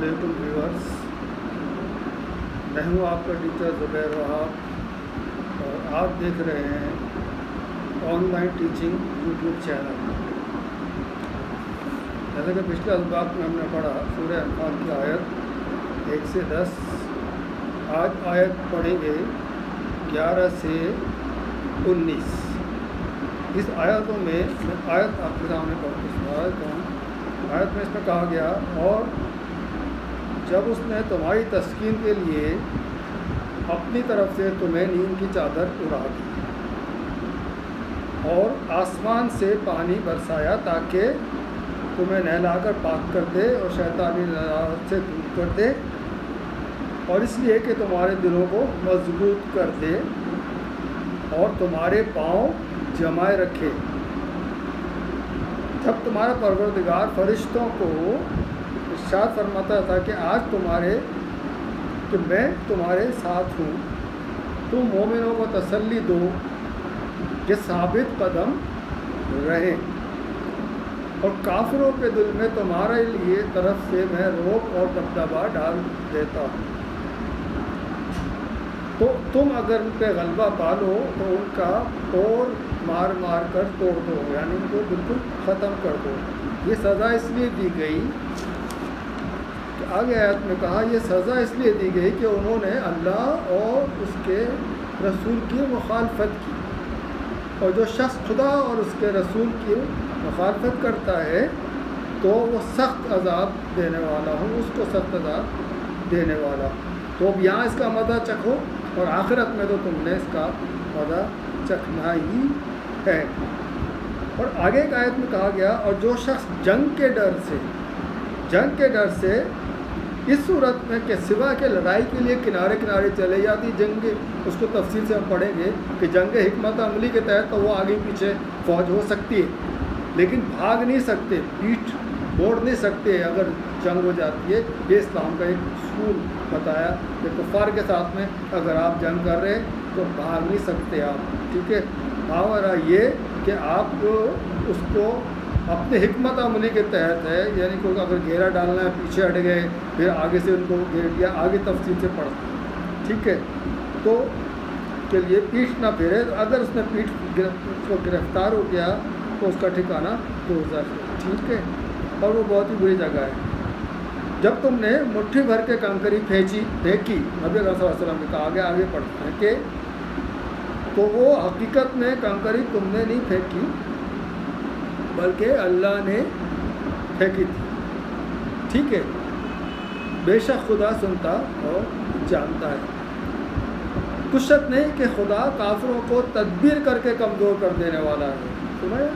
علیکم ویورس، میں ہوں آپ کا ٹیچر زبیر وہاب اور آپ دیکھ رہے ہیں on line teaching YouTube channel. جیسا کہ پچھلے اسباق میں ہم نے پڑھا سورہ انفال کی آیت 1 سے 10، آج آیت پڑھیں گے 11 سے 19۔ اس آیتوں میں آیت آپ کے سامنے پڑھتا ہوں۔ آیت میں اس میں کہا گیا، اور جب اس نے تمہاری تسکین کے لیے اپنی طرف سے تمہیں نیند کی چادر اڑا دی اور آسمان سے پانی برسایا تاکہ تمہیں نہلا کر پاک کر دے اور شیطانی لذات سے دور کر دے، اور اس لیے کہ تمہارے دلوں کو مضبوط کر دے اور تمہارے پاؤں جمائے رکھے، جب تمہارا پروردگار فرشتوں کو ارشاد فرماتا تھا کہ آج میں تمہارے ساتھ ہوں، تم مومنوں کو تسلی دو کہ ثابت قدم رہیں، اور کافروں کے دل میں تمہارے لیے طرف سے میں رعب اور دبدبہ ڈال دیتا ہوں، تو تم اگر ان پہ غلبہ پالو تو ان کا اور مار مار کر توڑ دو، یعنی ان کو بالکل ختم کر دو۔ یہ سزا اس لیے دی گئی کہ آگے آیت میں کہا، یہ سزا اس لیے دی گئی کہ انہوں نے اللہ اور اس کے رسول کی مخالفت کی، اور جو شخص خدا اور اس کے رسول کی مخالفت کرتا ہے تو وہ سخت عذاب دینے والا ہوں، اس کو سخت عذاب دینے والا۔ تو اب یہاں اس کا مزہ چکھو، اور آخرت میں تو تم نے اس کا مزہ چکھنا ہی ہے۔ اور آگے ایک آیت میں کہا گیا، اور جو شخص جنگ کے ڈر سے اس صورت میں کہ سوا کے لڑائی کے لیے کنارے کنارے چلے جاتی جنگ، اس کو تفصیل سے ہم پڑھیں گے کہ جنگ حکمت عملی کے تحت تو وہ آگے پیچھے فوج ہو سکتی ہے، لیکن بھاگ نہیں سکتے، پیٹھ موڑ نہیں سکتے اگر جنگ ہو جاتی ہے۔ یہ اسلام کا ایک اصول بتایا کہ کفار کے ساتھ میں اگر آپ جنگ کر رہے تو بھاگ نہیں سکتے آپ، ٹھیک ہے۔ ہمارا یہ کہ آپ اس کو اپنے حکمت عملی کے تحت ہے، یعنی کوئی اگر گھیرا ڈالنا ہے پیچھے ہٹ گئے، پھر آگے سے ان کو گھیر لیا، آگے تفصیل سے پڑھا، ٹھیک ہے۔ تو کے لیے پیٹھ نہ پھیرے، اگر اس نے پیٹھ کو گرفتار ہو گیا تو اس کا ٹھکانہ دوزخ ہے، ٹھیک ہے، اور وہ بہت ہی بری جگہ ہے۔ جب تم نے مٹھی بھر کے کنکری پھینکی، نبی صلی اللہ علیہ وسلم نے کہا، آگے پڑھتے ہیں کہ تو وہ حقیقت میں کنکری تم نے نہیں پھینکی بلکہ اللہ نے پھینکی تھی، ٹھیک ہے، بے شک خدا سنتا اور جانتا ہے۔ کچھ شک نہیں کہ خدا کافروں کو تدبیر کر کے کمزور کر دینے والا ہے، سنیں،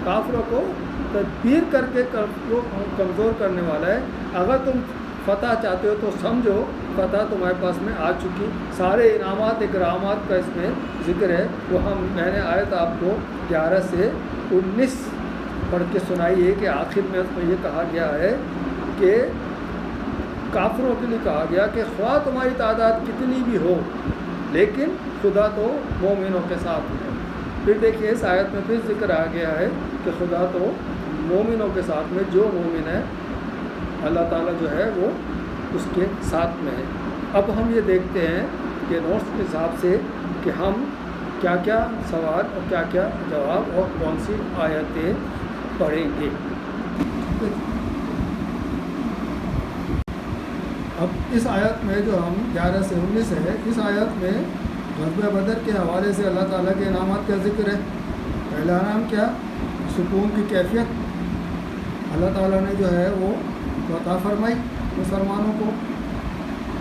کافروں کو تدبیر کر کے کمزور کرنے والا ہے۔ اگر تم فتح چاہتے ہو تو سمجھو فتح تمہارے پاس میں آ چکی، سارے انعامات اکرامات کا اس میں ذکر ہے۔ وہ میں نے آیت آپ کو 11 سے 19 پڑھ کے سنائی ہے کہ آخر میں اس میں یہ کہا گیا ہے کہ کافروں کے لیے کہا گیا کہ خواہ تمہاری تعداد کتنی بھی ہو لیکن خدا تو مومنوں کے ساتھ ہے۔ پھر دیکھیے اس آیت میں پھر ذکر آ گیا ہے کہ خدا تو مومنوں کے ساتھ میں، جو مومن ہے اللہ تعالیٰ جو ہے وہ اس کے ساتھ میں ہے۔ اب ہم یہ دیکھتے ہیں کہ نوٹس کے حساب سے کہ ہم کیا کیا سوال اور کیا کیا جواب اور کون سی آیتیں پڑھیں گے۔ اب اس آیت میں جو ہم 11 سے 19 ہے، اس آیت میں غزوہ بدر کے حوالے سے اللہ تعالیٰ کے انعامات کا ذکر ہے۔ پہلا انعام کیا؟ سکون کی کیفیت اللہ تعالیٰ نے جو ہے وہ عطا فرمائی مسلمانوں کو۔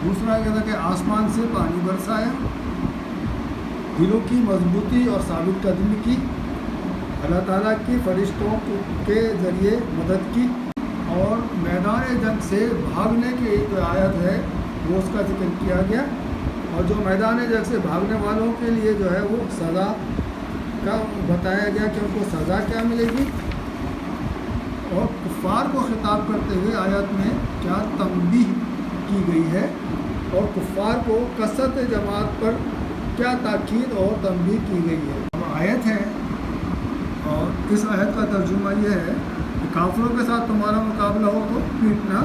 دوسرا کہتا کہ آسمان سے پانی برسایا، دلوں کی مضبوطی اور ثابت قدمی کی، اللہ تعالیٰ کی فرشتوں کے ذریعے مدد کی، اور میدان جنگ سے بھاگنے کی جو آیت ہے وہ اس کا ذکر کیا گیا، اور جو میدان جنگ سے بھاگنے والوں کے لیے جو ہے وہ سزا کا بتایا گیا کہ ان کو سزا کیا ملے گی، اور کفار کو خطاب کرتے ہوئے آیت میں کیا تنبیہ کی گئی ہے، اور کفار کو کثرت جماعت پر کیا تاکید اور تنبیہ کی گئی ہے۔ اب آیت ہے، اور اس آیت کا ترجمہ یہ ہے کہ کافروں کے ساتھ تمہارا مقابلہ ہو تو پیٹنا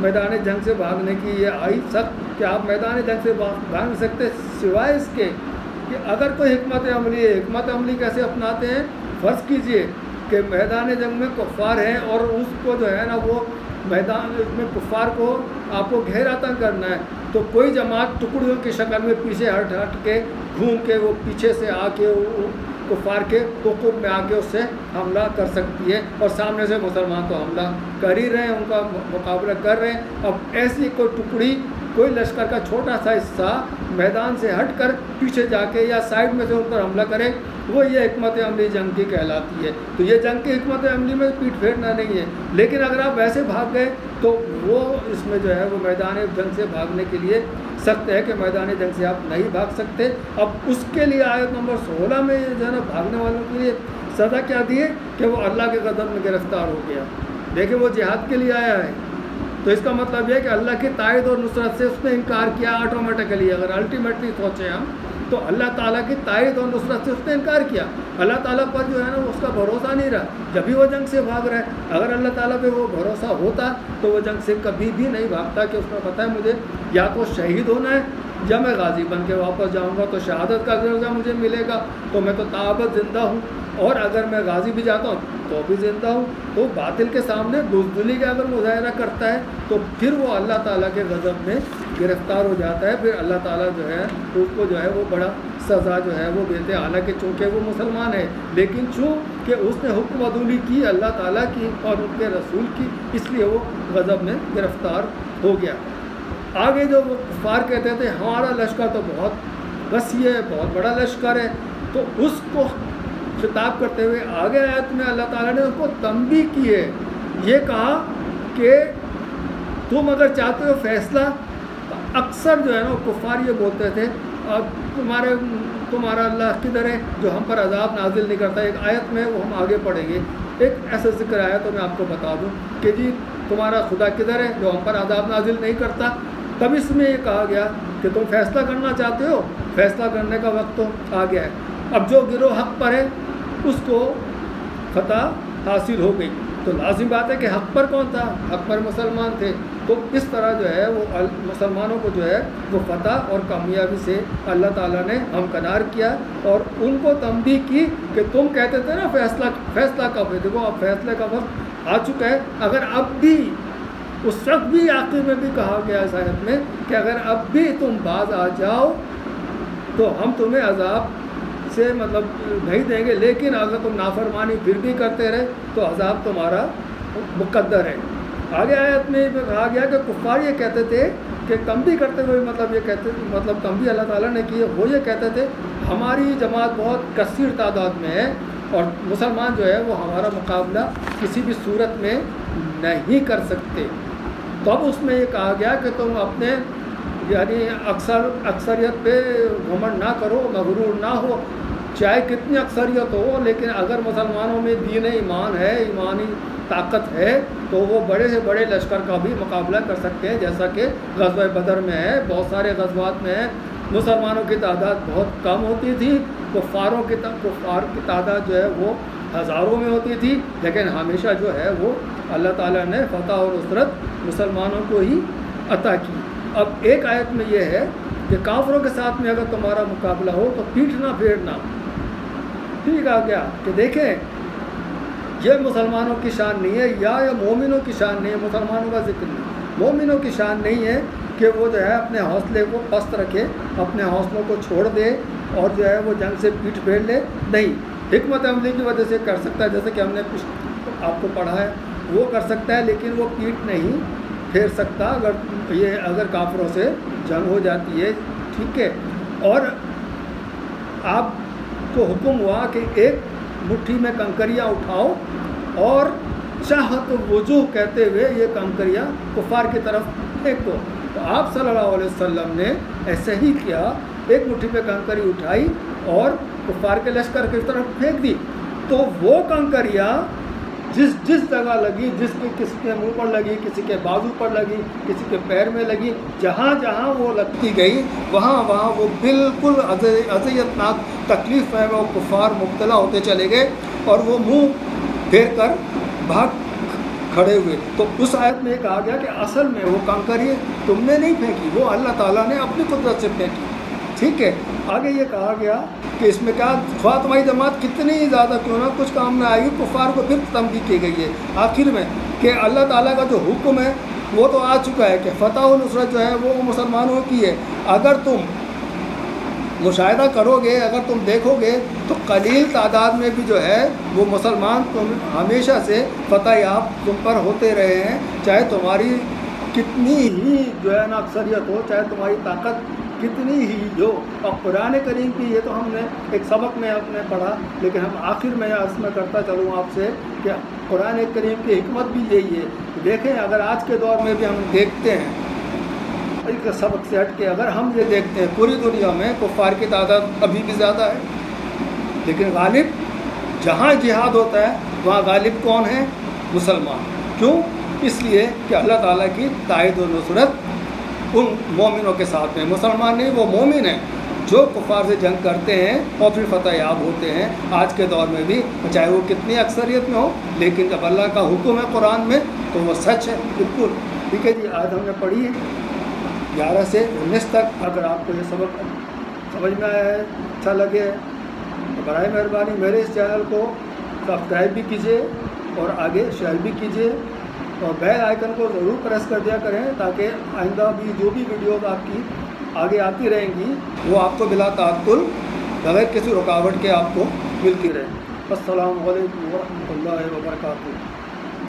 میدان جنگ سے بھاگنے کی یہ آئی سخت کہ آپ میدان جنگ سے بھاگ نہیں سکتے سوائے اس کے کہ اگر کوئی حکمت عملی ہے. حکمت عملی کیسے اپناتے ہیں؟ فرض کیجئے کہ میدان جنگ میں کفار ہیں اور اس کو جو ہے نا وہ میدان میں کفار کو آپ کو گھیرا تنگ کرنا ہے تو کوئی جماعت ٹکڑیوں کی شکل میں پیچھے ہٹ کے گھوم کے وہ پیچھے سے آ کے کفار کے حقوق میں آ کے اس سے حملہ کر سکتی ہے اور سامنے سے مسلمان تو حملہ کر ہی رہے ہیں, ان کا مقابلہ کر رہے ہیں. اب ایسی کوئی ٹکڑی کوئی لشکر کا چھوٹا سا حصہ میدان سے ہٹ کر پیچھے جا کے یا سائڈ میں سے ان پر حملہ کرے, وہ یہ حکمت عملی جنگ کی کہلاتی ہے. تو یہ جنگ کی حکمت عملی میں پیٹ پھیرنا نہیں ہے. لیکن اگر آپ ویسے بھاگ گئے تو وہ اس میں جو ہے وہ میدان جنگ سے بھاگنے کے لیے سخت ہے کہ میدان جنگ سے آپ نہیں بھاگ سکتے. اب اس کے لیے آیت نمبر 16 میں جو ہے نا بھاگنے والوں کے لیے سزا کیا دی ہے کہ وہ اللہ کے غضب میں گرفتار ہو گیا. دیکھیں وہ جہاد کے لیے آیا ہے تو اس کا مطلب یہ ہے کہ اللہ کی تائید اور نصرت سے اس نے انکار کیا آٹومیٹیکلی. اگر الٹیمیٹلی سوچیں ہم تو اللہ تعالیٰ کی تائید اور نصرت سے اس نے انکار کیا. اللہ تعالیٰ پر جو ہے نا اس کا بھروسہ نہیں رہا جب بھی وہ جنگ سے بھاگ رہا ہے. اگر اللہ تعالیٰ پہ وہ بھروسہ ہوتا تو وہ جنگ سے کبھی بھی نہیں بھاگتا کہ اس میں پتہ ہے مجھے یا تو شہید ہونا ہے یا میں غازی بن کے واپس جاؤں گا تو شہادت کا درجہ مجھے ملے گا تو میں تو تابت زندہ ہوں, اور اگر میں غازی بھی جاتا ہوں تو بھی زندہ ہوں. تو باطل کے سامنے بزدلی کا اگر مظاہرہ کرتا ہے تو پھر وہ اللہ تعالیٰ کے غضب میں گرفتار ہو جاتا ہے. پھر اللہ تعالیٰ جو ہے اس کو جو ہے وہ بڑا سزا جو ہے وہ دیتے ہیں. حالانکہ چونکہ وہ مسلمان ہے لیکن چونکہ اس نے حکم عدولی کی اللہ تعالیٰ کی اور ان کے رسول کی, اس لیے وہ غضب میں گرفتار ہو گیا. آگے جو وہ کفار کہتے تھے ہمارا لشکر تو بہت وسیع ہے, بہت بڑا لشکر ہے, تو اس کو خطاب کرتے ہوئے آگے آیت میں اللہ تعالیٰ نے اس کو تنبیہ کی ہے. یہ کہا کہ تم اگر چاہتے ہو فیصلہ, اکثر جو ہے نا کفار یہ بولتے تھے اب تمہارا اللہ کدھر ہے جو ہم پر عذاب نازل نہیں کرتا. ایک آیت میں وہ ہم آگے پڑھیں گے, ایک ایسا ذکر آیا تو میں آپ کو بتا دوں کہ جی تمہارا خدا کدھر ہے جو ہم پر عذاب نازل نہیں کرتا. تب اس میں یہ کہا گیا کہ تم فیصلہ کرنا چاہتے ہو, فیصلہ کرنے کا وقت تو آ گیا ہے. اب جو گروہ حق پر ہے اس کو فتح حاصل ہو گئی. تو لازم بات ہے کہ حق پر کون تھا؟ حق پر مسلمان تھے. تو اس طرح جو ہے وہ مسلمانوں کو جو ہے وہ فتح اور کامیابی سے اللہ تعالیٰ نے ہمکنار کیا اور ان کو تنبیہ کی کہ تم کہتے تھے نا فیصلہ کب ہے. دیکھو اب فیصلے کا وقت آ چکا ہے. اگر اب بھی اس وقت بھی آخر میں بھی کہا گیا اس آیت میں کہ اگر اب بھی تم باز آ جاؤ تو ہم تمہیں عذاب سے مطلب نہیں دیں گے, لیکن اگر تم نافرمانی پھر بھی کرتے رہے تو عذاب تمہارا مقدر ہے. آگے آیت میں کہا گیا کہ کفار یہ کہتے تھے کہ تنبیہ کرتے ہوئے مطلب تنبیہ اللہ تعالیٰ نے کی ہے. وہ یہ کہتے تھے ہماری جماعت بہت کثیر تعداد میں ہے اور مسلمان جو ہے وہ ہمارا مقابلہ کسی بھی صورت میں نہیں کر سکتے. تو اب اس میں یہ کہا گیا کہ تم اپنے یعنی اکثریت پہ گھمنڈ نہ کرو, مغرور نہ ہو, چاہے کتنی اکثریت ہو, لیکن اگر مسلمانوں میں دین ایمان ہے, ایمانی طاقت ہے تو وہ بڑے سے بڑے لشکر کا بھی مقابلہ کر سکتے ہیں. جیسا کہ غزوہ بدر میں ہے, بہت سارے غزوات میں ہے, مسلمانوں کی تعداد بہت کم ہوتی تھی, کفار کی تعداد جو ہے وہ ہزاروں میں ہوتی تھی, لیکن ہمیشہ جو ہے وہ اللہ تعالیٰ نے فتح اور نصرت مسلمانوں کو ہی عطا کی. اب ایک آیت میں یہ ہے کہ کافروں کے ساتھ میں اگر تمہارا مقابلہ ہو تو پیٹھ نہ پھیرنا. ٹھیک آ گیا کہ دیکھیں یہ مسلمانوں کی شان نہیں ہے یا مومنوں کی شان نہیں ہے, مسلمانوں کا ذکر نہیں, مومنوں کی شان نہیں ہے کہ وہ جو ہے اپنے حوصلے کو پست رکھے, اپنے حوصلوں کو چھوڑ دے اور جو ہے وہ جنگ سے پیٹھ پھیر لے. نہیں, حکمت عملی کی وجہ سے کر سکتا ہے, جیسے کہ ہم نے آپ کو پڑھا ہے وہ کر سکتا ہے, لیکن وہ پیٹھ نہیں پھیر سکتا اگر کافروں سے جنگ ہو جاتی ہے. ٹھیک ہے, اور آپ کو حکم ہوا کہ ایک مٹھی میں کنکریاں اٹھاؤ اور چاہت وجوہ کہتے ہوئے یہ کنکریاں کفار کی طرف پھینکو. تو آپ صلی اللہ علیہ وسلم نے ایسے ہی کیا, ایک مٹھی میں کنکری اٹھائی اور کفار کے لشکر کی طرف پھینک دی. تو وہ کنکریاں جس جگہ لگی, کسی کے منہ پر لگی, کسی کے بازو پر لگی, کسی کے پیر میں لگی, جہاں جہاں وہ لگتی گئی وہاں وہ بالکل اذیتناک تکلیف میں وہ کفار مبتلا ہوتے چلے گئے اور وہ منہ پھیر کر بھاگ کھڑے ہوئے. تو اس آیت میں یہ کہا گیا کہ اصل میں وہ کنکر یہ تم نے نہیں پھینکی، وہ اللہ تعالیٰ نے اپنی قدرت سے پھینکی. ٹھیک ہے. آگے یہ کہا گیا کہ اس میں کیا خواہ تمہاری جماعت کتنی زیادہ کیوں نہ کچھ کام نہ آئی، کفار کو پھر تنبیہ کی گئی ہے آخر میں کہ اللہ تعالیٰ کا جو حکم ہے وہ تو آ چکا ہے کہ فتح و نصرت جو ہے وہ مسلمانوں کی ہے. اگر تم مشاہدہ کرو گے، اگر تم دیکھو گے تو قلیل تعداد میں بھی جو ہے وہ مسلمان تم ہمیشہ سے فتح یاب تم پر ہوتے رہے ہیں، چاہے تمہاری کتنی ہی جو ہے نا اکثریت ہو، چاہے تمہاری طاقت کتنی ہی جو. اور قرآن کریم کی یہ تو ہم نے ایک سبق میں اپنے پڑھا، لیکن ہم آخر میں عرض میں کرتا چلوں آپ سے کہ قرآن کریم کی حکمت بھی یہی ہے. دیکھیں اگر آج کے دور میں بھی ہم دیکھتے ہیں ایک سبق سے ہٹ کے اگر ہم یہ دیکھتے ہیں پوری دنیا میں کفار کی تعداد ابھی بھی زیادہ ہے، لیکن غالب جہاں جہاد ہوتا ہے وہاں غالب کون ہے؟ مسلمان. کیوں؟ اس لیے کہ اللہ تعالیٰ کی تائید و نصرت ان مومنوں کے ساتھ ہیں. مسلمان نہیں، وہ مومن ہیں جو کفار سے جنگ کرتے ہیں اور پھر فتح یاب ہوتے ہیں. آج کے دور میں بھی چاہے وہ کتنی اکثریت میں ہو، لیکن جب اللہ کا حکم ہے قرآن میں تو وہ سچ ہے بالکل. ٹھیک ہے جی. آج ہم نے پڑھی ہے 11 سے 19 تک. اگر آپ کو یہ سبق سمجھ میں آیا ہے، اچھا لگے تو برائے مہربانی میرے اس چینل کو سبسکرائب بھی کیجیے اور آگے شیئر بھی کیجیے اور بیل آئیکن کو ضرور پریس کر دیا کریں تاکہ آئندہ بھی جو بھی ویڈیوز آپ کی آگے آتی رہیں گی وہ آپ کو بلا تعطل بغیر کسی رکاوٹ کے آپ کو ملتی رہے. السلام علیکم ورحمۃ اللہ وبرکاتہ.